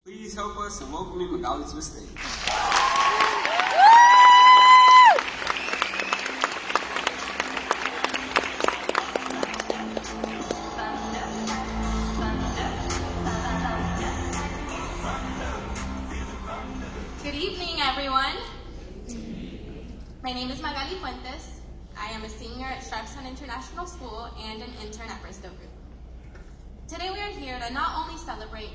Please help us in welcoming Magali to the stage. Good evening, everyone. My name is Magali Fuentes. I am a senior at Sharpstown International School and an intern at Bristow Group. Today we are here to not only celebrate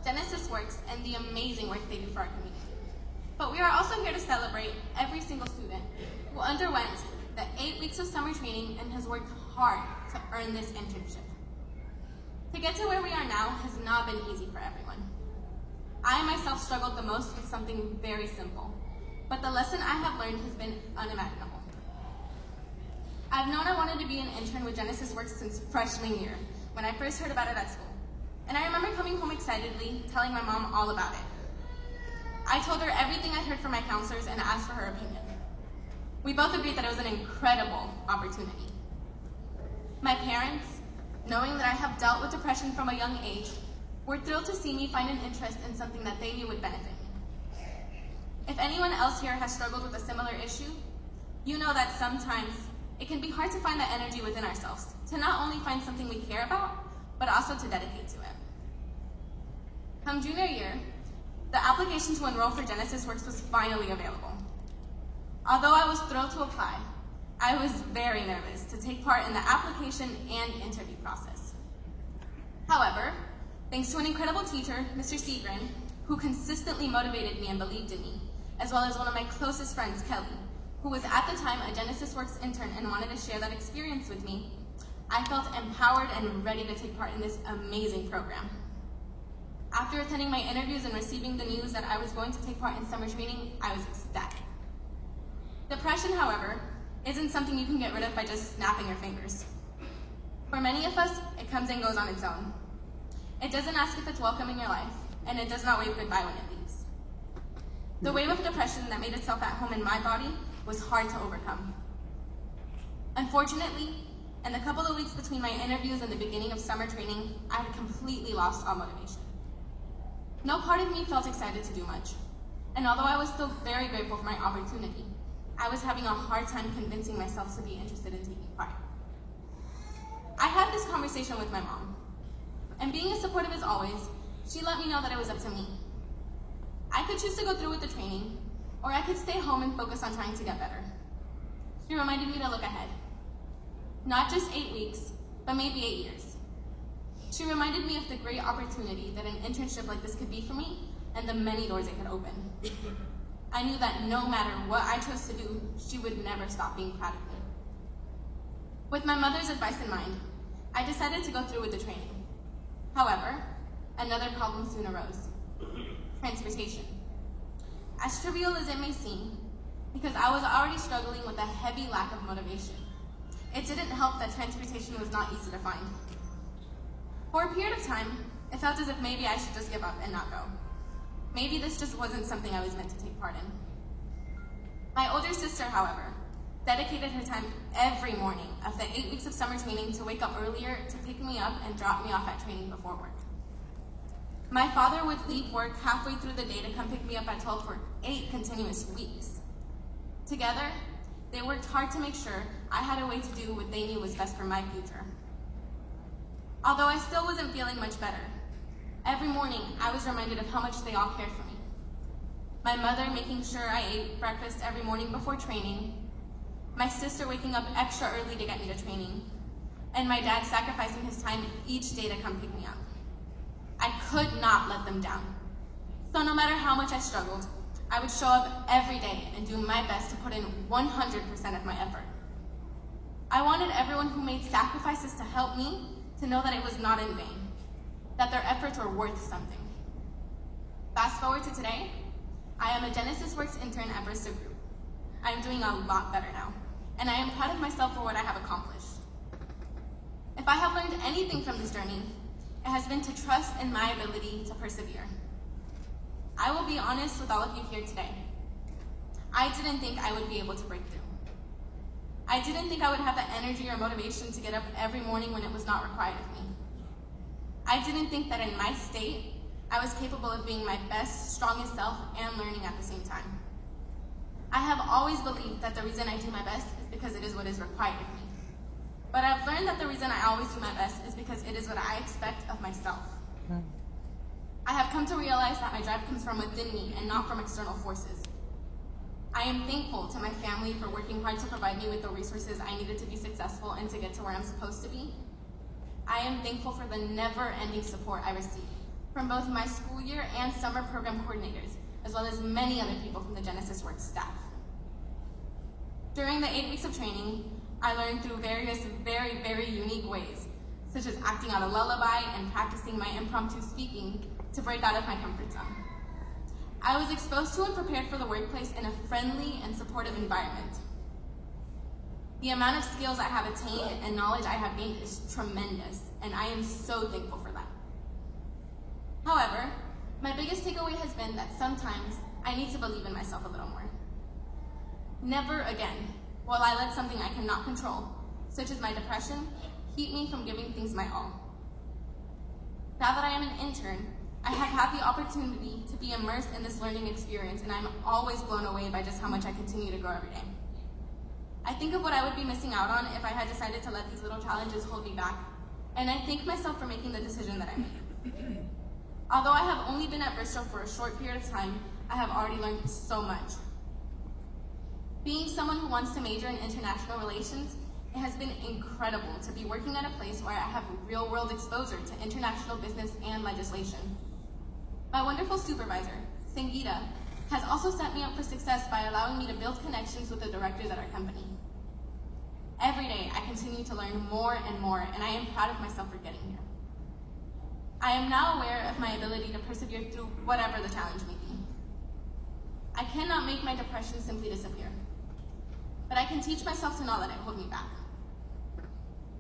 Genesis Works and the amazing work they do for our community, but we are also here to celebrate every single student who underwent the 8 weeks of summer training and has worked hard to earn this internship. To get to where we are now has not been easy for everyone. I myself struggled the most with something very simple, but the lesson I have learned has been unimaginable. I've known I wanted to be an intern with Genesis Works since freshman year, when I first heard about it at school. And I remember coming home excitedly, telling my mom all about it. I told her everything I'd heard from my counselors and asked for her opinion. We both agreed that it was an incredible opportunity. My parents, knowing that I have dealt with depression from a young age, were thrilled to see me find an interest in something that they knew would benefit me. If anyone else here has struggled with a similar issue, you know that sometimes it can be hard to find the energy within ourselves to not only find something we care about, but also to dedicate to it. Come junior year, the application to enroll for Genesis Works was finally available. Although I was thrilled to apply, I was very nervous to take part in the application and interview process. However, thanks to an incredible teacher, Mr. Seagren, who consistently motivated me and believed in me, as well as one of my closest friends, Kelly, who was at the time a Genesis Works intern and wanted to share that experience with me, I felt empowered and ready to take part in this amazing program. After attending my interviews and receiving the news that I was going to take part in summer training, I was ecstatic. Depression, however, isn't something you can get rid of by just snapping your fingers. For many of us, it comes and goes on its own. It doesn't ask if it's welcome in your life, and it does not wave goodbye when it leaves. The wave of depression that made itself at home in my body was hard to overcome. Unfortunately, in the couple of weeks between my interviews and the beginning of summer training, I had completely lost all motivation. No part of me felt excited to do much, and although I was still very grateful for my opportunity, I was having a hard time convincing myself to be interested in taking part. I had this conversation with my mom, and being as supportive as always, she let me know that it was up to me. I could choose to go through with the training, or I could stay home and focus on trying to get better. She reminded me to look ahead. Not just 8 weeks, but maybe 8 years. She reminded me of the great opportunity that an internship like this could be for me and the many doors it could open. I knew that no matter what I chose to do, she would never stop being proud of me. With my mother's advice in mind, I decided to go through with the training. However, another problem soon arose: transportation. As trivial as it may seem, because I was already struggling with a heavy lack of motivation, it didn't help that transportation was not easy to find. For a period of time, it felt as if maybe I should just give up and not go. Maybe this just wasn't something I was meant to take part in. My older sister, however, dedicated her time every morning of the 8 weeks of summer training to wake up earlier to pick me up and drop me off at training before work. My father would leave work halfway through the day to come pick me up at 12 for 8 continuous weeks. Together, they worked hard to make sure I had a way to do what they knew was best for my future. Although I still wasn't feeling much better, every morning I was reminded of how much they all cared for me. My mother making sure I ate breakfast every morning before training, my sister waking up extra early to get me to training, and my dad sacrificing his time each day to come pick me up. I could not let them down. So no matter how much I struggled, I would show up every day and do my best to put in 100% of my effort. I wanted everyone who made sacrifices to help me to know that it was not in vain, that their efforts were worth something. Fast forward to today, I am a Genesis Works intern at Bristow Group. I am doing a lot better now, and I am proud of myself for what I have accomplished. If I have learned anything from this journey, it has been to trust in my ability to persevere. I will be honest with all of you here today. I didn't think I would be able to break through. I didn't think I would have the energy or motivation to get up every morning when it was not required of me. I didn't think that in my state, I was capable of being my best, strongest self and learning at the same time. I have always believed that the reason I do my best is because it is what is required of me. But I've learned that the reason I always do my best is because it is what I expect of myself. I have come to realize that my drive comes from within me and not from external forces. I am thankful to my family for working hard to provide me with the resources I needed to be successful and to get to where I'm supposed to be. I am thankful for the never-ending support I receive from both my school year and summer program coordinators, as well as many other people from the Genesis Works staff. During the 8 weeks of training, I learned through various very unique ways, such as acting out a lullaby and practicing my impromptu speaking to break out of my comfort zone. I was exposed to and prepared for the workplace in a friendly and supportive environment. The amount of skills I have attained and knowledge I have gained is tremendous, and I am so thankful for that. However, my biggest takeaway has been that sometimes I need to believe in myself a little more. Never again will I let something I cannot control, such as my depression, keep me from giving things my all. Now that I am an intern, I have had the opportunity to be immersed in this learning experience, and I'm always blown away by just how much I continue to grow every day. I think of what I would be missing out on if I had decided to let these little challenges hold me back, and I thank myself for making the decision that I made. Although I have only been at Bristol for a short period of time, I have already learned so much. Being someone who wants to major in international relations, it has been incredible to be working at a place where I have real-world exposure to international business and legislation. My wonderful supervisor, Sangeeta, has also set me up for success by allowing me to build connections with the directors at our company. Every day, I continue to learn more and more, and I am proud of myself for getting here. I am now aware of my ability to persevere through whatever the challenge may be. I cannot make my depression simply disappear, but I can teach myself to not let it hold me back.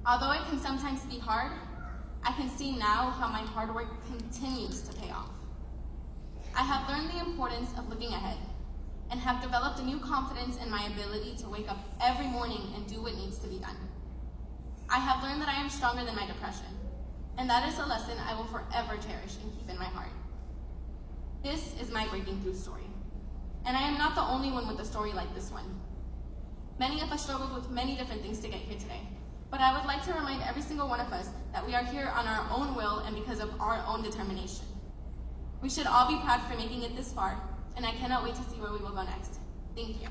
Although it can sometimes be hard, I can see now how my hard work continues to pay off. I have learned the importance of looking ahead and have developed a new confidence in my ability to wake up every morning and do what needs to be done. I have learned that I am stronger than my depression, and that is a lesson I will forever cherish and keep in my heart. This is my breaking through story, and I am not the only one with a story like this one. Many of us struggled with many different things to get here today, but I would like to remind every single one of us that we are here on our own will and because of our own determination. We should all be proud for making it this far, and I cannot wait to see where we will go next. Thank you.